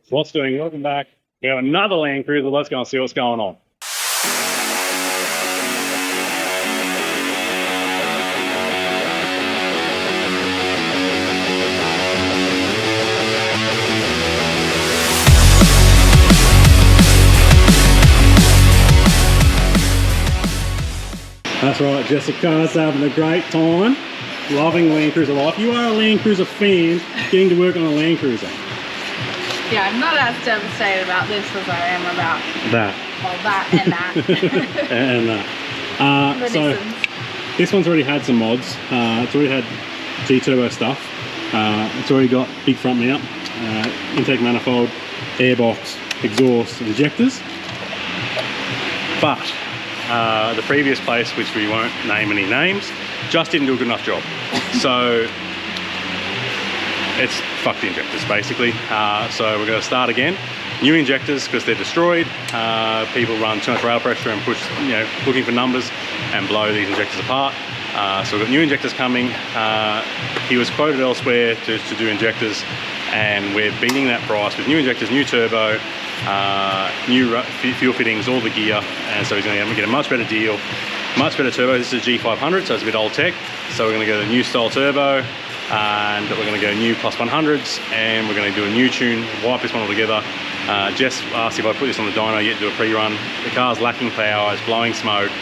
What's doing? Welcome back. We have another Landcruiser. Let's go and see what's going on. That's right, Jessica's having a great time, loving Landcruiser life. You are a Landcruiser fan, getting to work on a Landcruiser. Yeah, I'm not as devastated about this as I am about that. Well, that and that. And that. So this one's already had some mods. It's already had Gturbo stuff. It's already got big front mount, intake manifold, airbox, exhaust, injectors. But the previous place, which we won't name any names, just didn't do a good enough job. So it's fuck the injectors basically. So we're going to start again. New injectors because they're destroyed. People run too much rail pressure and push, looking for numbers and blow these injectors apart. So we've got new injectors coming. He was quoted elsewhere to do injectors, and we're beating that price with new injectors, new turbo, new fuel fittings, all the gear, and so he's going to get a much better deal, much better turbo. This is a G500, so it's a bit old tech. So we're going to go the new style turbo, and we're going to go new plus 100s, and we're going to do a new tune, wipe this one all together. Jess asked if I put this on the dyno yet to do a pre-run. The car's lacking power, it's blowing smoke,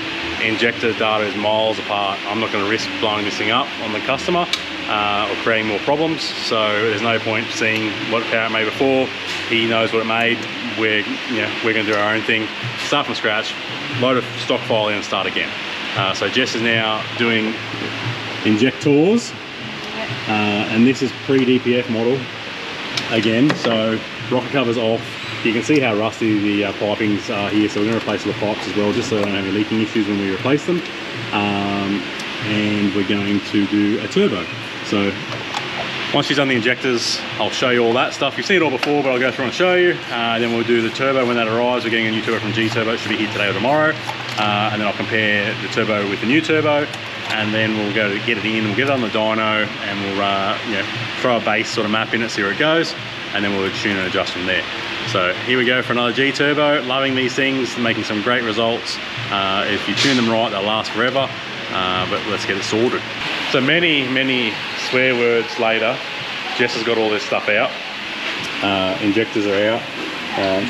injector data is miles apart. I'm not going to risk blowing this thing up on the customer or creating more problems, so there's no point seeing what power it made before. He knows what it made. We're going to do our own thing, start from scratch, load a stock file in and start again. So Jess is now doing injectors, and this is pre-DPF model again, so rocker cover's off. You can see how rusty the pipings are here, so we're going to replace all the pipes as well, just so they don't have any leaking issues when we replace them. And we're going to do a turbo. So once she's done the injectors, I'll show you all that stuff. You've seen it all before, but I'll go through and show you. Then we'll do the turbo when that arrives. We're getting a new turbo from Gturbo. It should be here today or tomorrow. And then I'll compare the turbo with the new turbo, and then we'll go to get it in. We'll get it on the dyno, and we'll throw a base sort of map in it, see where it goes, and then we'll tune and adjust from there. So here we go for another Gturbo. Loving these things, making some great results. If you tune them right, they'll last forever. But let's get it sorted. So many swear words later, Jess has got all this stuff out. Injectors are out.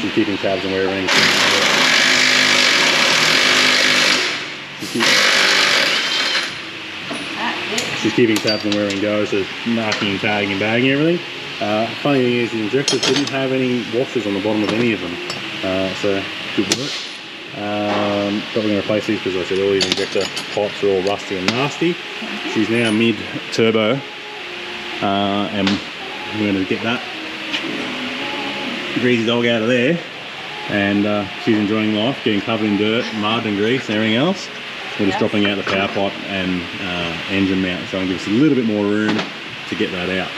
She's keeping tabs on where everything's She's keeping tabs on where everything goes, so marking and tagging and bagging everything. Funny thing is, the injectors didn't have any washers on the bottom of any of them, so good work. But we're going to replace these because, like I said, all these injector pipes are all rusty and nasty. She's now mid-turbo, and we're going to get that greasy dog out of there, and she's enjoying life, getting covered in dirt, mud and grease and everything else. We're just dropping out the power pipe and engine mount, so I'll give us a little bit more room to get that out.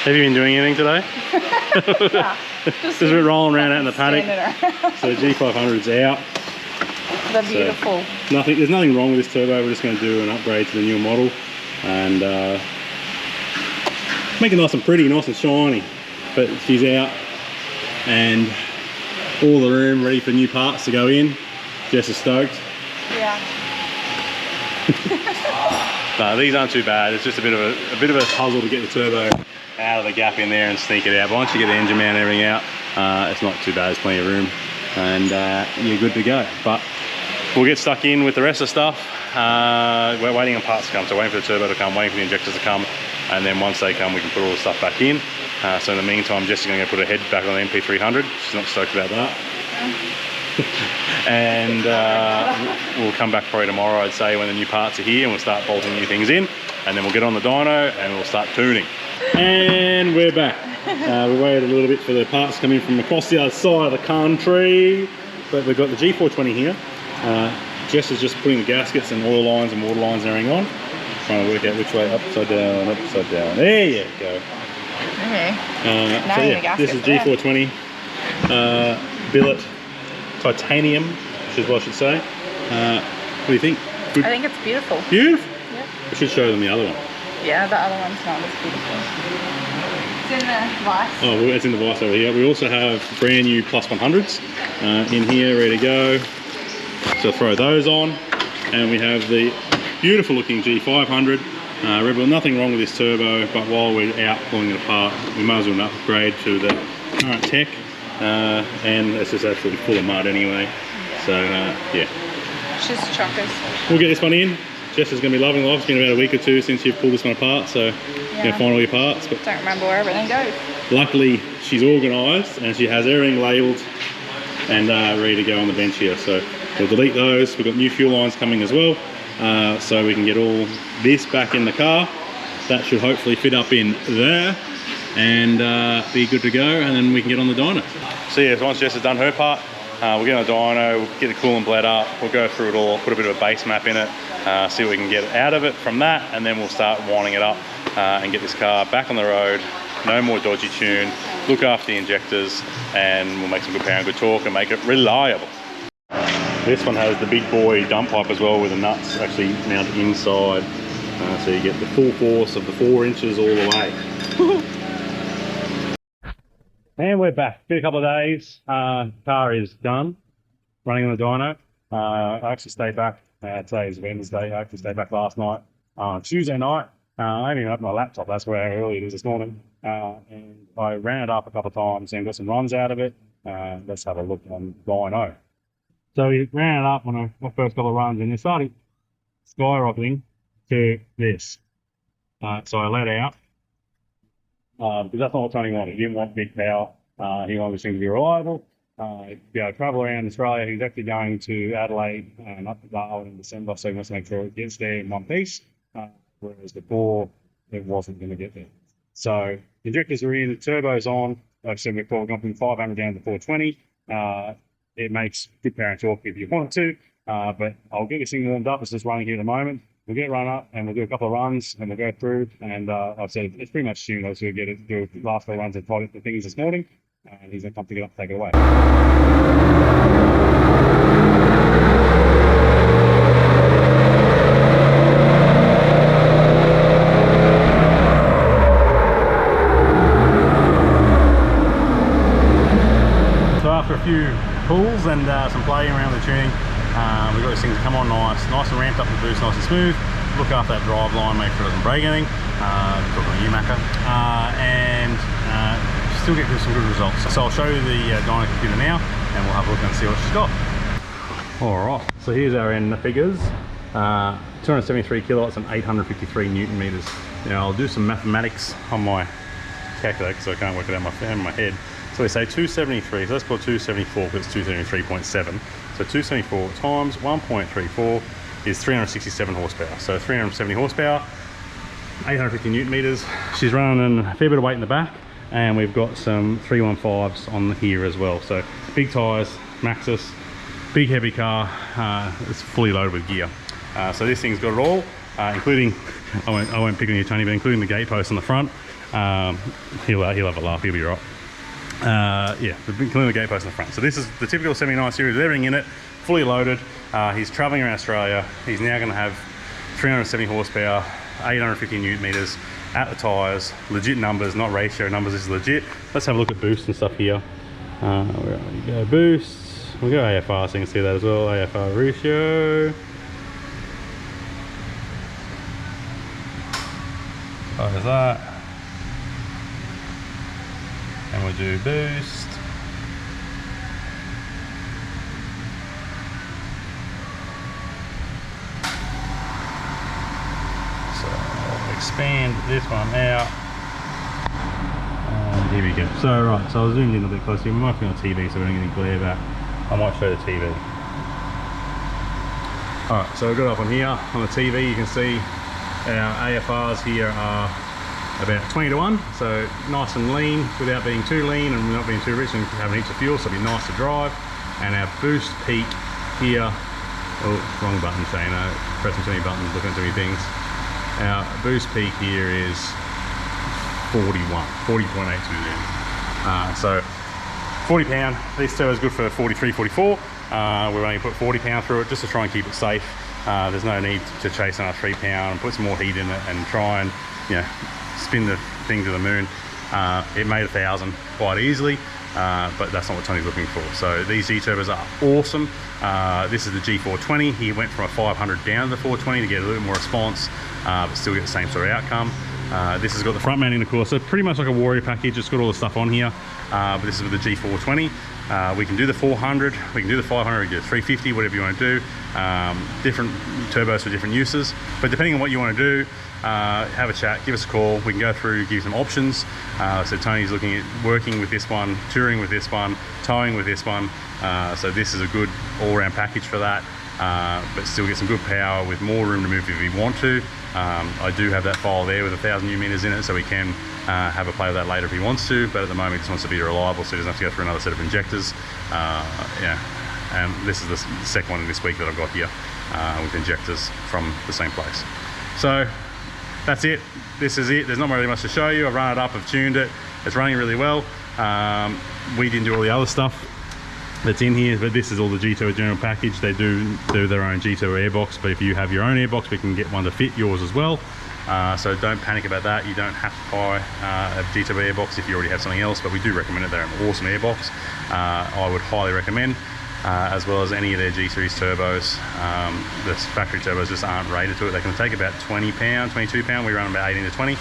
Have you been doing anything today? Yeah, just been rolling around out in the paddock. So G500's out. They're beautiful. So there's nothing wrong with this turbo. We're just going to do an upgrade to the newer model and make it nice and pretty, nice and shiny. But she's out and all the room ready for new parts to go in. Jess is stoked. Yeah. No, these aren't too bad. It's just a bit of a puzzle to get the turbo out of the gap in there and sneak it out. But once you get the engine mount and everything out, it's not too bad. There's plenty of room, and you're good to go. But we'll get stuck in with the rest of the stuff. We're waiting on parts to come, so waiting for the turbo to come, waiting for the injectors to come, and then once they come, we can put all the stuff back in. So in the meantime, Jess is going to put her head back on the MP300. She's not stoked about that. And we'll come back probably tomorrow, I'd say, when the new parts are here, and we'll start bolting new things in, and then we'll get on the dyno and we'll start tuning. And we're back. We waited a little bit for the parts to come in from across the other side of the country, but we've got the G420 here. Jess is just putting the gaskets and oil lines and water lines and everything on, trying to work out which way, upside down, upside down. There you go. Okay. So yeah, this is G420 billet titanium, which is what I should say. What do you think? Good? I think it's beautiful. Beautiful? Yep. I should show them the other one. Yeah, the other one's not as beautiful. the vice. Oh, well, it's in the vice over here. We also have brand new plus 100s in here, ready to go. So throw those on. And we have the beautiful looking G500. Rebel, nothing wrong with this turbo, but while we're out pulling it apart, we might as well upgrade to the current tech. And it's just absolutely full of mud anyway. So yeah. Just chockers. We'll get this one in. Jess is going to be loving life. It's been about a week or two since you've pulled this one apart, so you're going to find all your parts. But don't remember where everything goes. luckily, she's organised and she has everything labelled and ready to go on the bench here. So we'll delete those. We've got new fuel lines coming as well, so we can get all this back in the car. That should hopefully fit up in there and be good to go, and then we can get on the dyno. So yeah, so once Jess has done her part, we'll get on the dyno, we'll get the coolant bled up, we'll go through it all, put a bit of a base map in it, see what we can get out of it from that, and then we'll start winding it up and get this car back on the road. No more dodgy tune, look after the injectors, and we'll make some good power and good torque and make it reliable. This one has the big boy dump pipe as well, with the nuts actually mounted inside, so you get the full force of the 4 inches all the way. And we're back. Been a couple of days. Car is done, running on the dyno. I actually stayed back. Today is Wednesday. I actually stayed back last night. Tuesday night, I haven't even opened my laptop. That's where early it is this morning. And I ran it up a couple of times and got some runs out of it. Let's have a look on dyno. So we ran it up on my first couple of runs, and it started skyrocketing to this. So I let out. Because that's not what Tony wanted. He didn't want big power. He wanted this thing to be reliable. Be able to travel around Australia. He's actually going to Adelaide and up to Darwin in December, so he wants to make sure it gets there in one piece. Whereas before, it wasn't going to get there. So the injectors are in, the turbo's on. Like I said before, we've gone from 500 down to 420. It makes good power and torque if you want it to. But I'll get this thing warmed up. It's just running here at the moment. We'll get it run up and we'll do a couple of runs and we'll go through, and I've said it's pretty much tuned. So we'll get it, do the last couple of runs and tidy up the things this morning, and he's going to come pick it up and take it away. So after a few pulls and some playing around the tuning, we've got this thing to come on nice and ramped up the boost, nice and smooth. Look after that drive line, make sure it doesn't break anything. Talking to you, Macca. And still get some good results. So I'll show you the dyno computer now, and we'll have a look and see what she's got. Alright, so here's our end figures. 273 kilowatts and 853 newton meters. Now I'll do some mathematics on my calculator because I can't work it out in my head. So we say 273, so let's call it 274 because it's 273.7. So 274 times 1.34 is 367 horsepower. So 370 horsepower, 850 newton meters. She's running a fair bit of weight in the back, and we've got some 315s on here as well. So big tyres, Maxxis, big heavy car. It's fully loaded with gear. So this thing's got it all, including, I won't pick on you, Tony, but including the gate post on the front. He'll have a laugh, he'll be right. Yeah, including the gate post in the front. So this is the typical 79 series with everything in it, fully loaded. He's traveling around Australia. He's now going to have 370 horsepower, 850 newton meters at the tyres. Legit numbers, not ratio numbers. This is legit. Let's have a look at boost and stuff here. Where you go, boost. We'll go AFR so you can see that as well. AFR ratio. There's that. And we'll do boost. So I'll expand this one out. And here we go. So right, so I'll zoom in a bit closer. We might be on TV so we don't get any glare back. I might show the TV. Alright, so we've got it up on here. On the TV you can see our AFRs here are about 20 to 1, so nice and lean without being too lean and not being too rich and having heaps of fuel, so it'll be nice to drive. And our boost peak here, oh, wrong button, Shane, pressing too many buttons, looking at too many things. Our boost peak here is 40.82. So 40 pound, this turbo is good for 43, 44. We've only put 40 pound through it just to try and keep it safe. There's no need to chase another 3 pound and put some more heat in it and try and, you know, spin the thing to the moon. It made 1,000 quite easily, but that's not what Tony's looking for. So these G-turbos are awesome. This is the G420. He went from a 500 down to the 420 to get a little bit more response, but still get the same sort of outcome. This has got the front mounting, of course, so pretty much like a Warrior package. It's got all the stuff on here, but this is with the G420. We can do the 400, we can do the 500, we can do the 350, whatever you want to do. Different turbos for different uses, but depending on what you want to do, have a chat, give us a call. We can go through, give you some options. So Tony's looking at working with this one, touring with this one, towing with this one. So this is a good all-round package for that, but still get some good power with more room to move if you want to. I do have that file there with 1,000 Nm in it, so we can have a play with that later if he wants to, but at the moment he just wants to be reliable, so he doesn't have to go through another set of injectors. Yeah, and this is the second one in this week that I've got here with injectors from the same place. So that's it. This is it. There's not really much to show you. I've run it up, I've tuned it. It's running really well. We didn't do all the other stuff that's in here, but this is all the G2 general package. They do their own G2 airbox, but if you have your own airbox, we can get one to fit yours as well. So don't panic about that. You don't have to buy a G2 airbox if you already have something else, but we do recommend it. They're an awesome airbox. I would highly recommend, as well as any of their G-Series turbos. The factory turbos just aren't rated to it. They can take about 20 pound, 22 pound. We run about 18 to 20.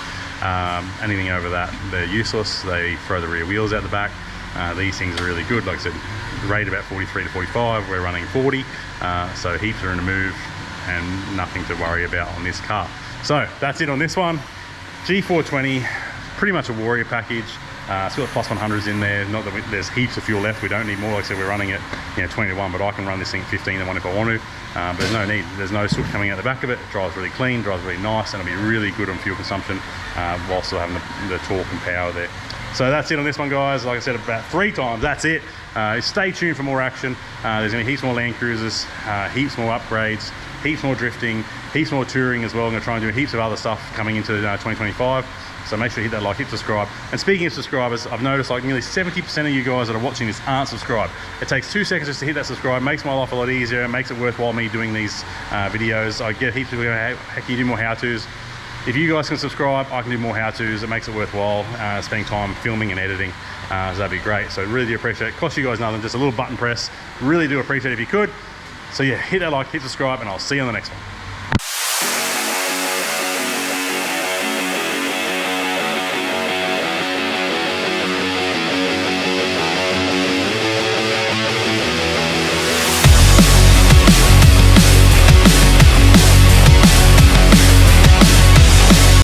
Anything over that, they're useless. They throw the rear wheels out the back. These things are really good. Like I said, rated about 43 to 45. We're running 40. So heaps are in a move and nothing to worry about on this car. So that's it on this one. G420, pretty much a Warrior package. It's got plus 100s in there. Not that there's heaps of fuel left. We don't need more. Like I said, we're running it 20 to 1, but I can run this thing 15 to 1 if I want to. But there's no need. There's no soot coming out the back of it. It drives really clean, drives really nice, and it'll be really good on fuel consumption while still having the torque and power there. So that's it on this one, guys. Like I said about 3 times, that's it. Stay tuned for more action. There's going to be heaps more Landcruisers, heaps more upgrades, heaps more drifting, heaps more touring as well. I'm going to try and do heaps of other stuff coming into 2025. So make sure you hit that like, hit subscribe. And speaking of subscribers, I've noticed like nearly 70% of you guys that are watching this aren't subscribed. It takes 2 seconds just to hit that subscribe. It makes my life a lot easier. It makes it worthwhile me doing these videos. I get heaps of people going, heck, you do more how-tos. If you guys can subscribe, I can do more how-tos. It makes it worthwhile spending time filming and editing. So that'd be great. So really do appreciate it. Cost you guys nothing, just a little button press. Really do appreciate it if you could. So yeah, hit that like, hit subscribe, and I'll see you on the next one.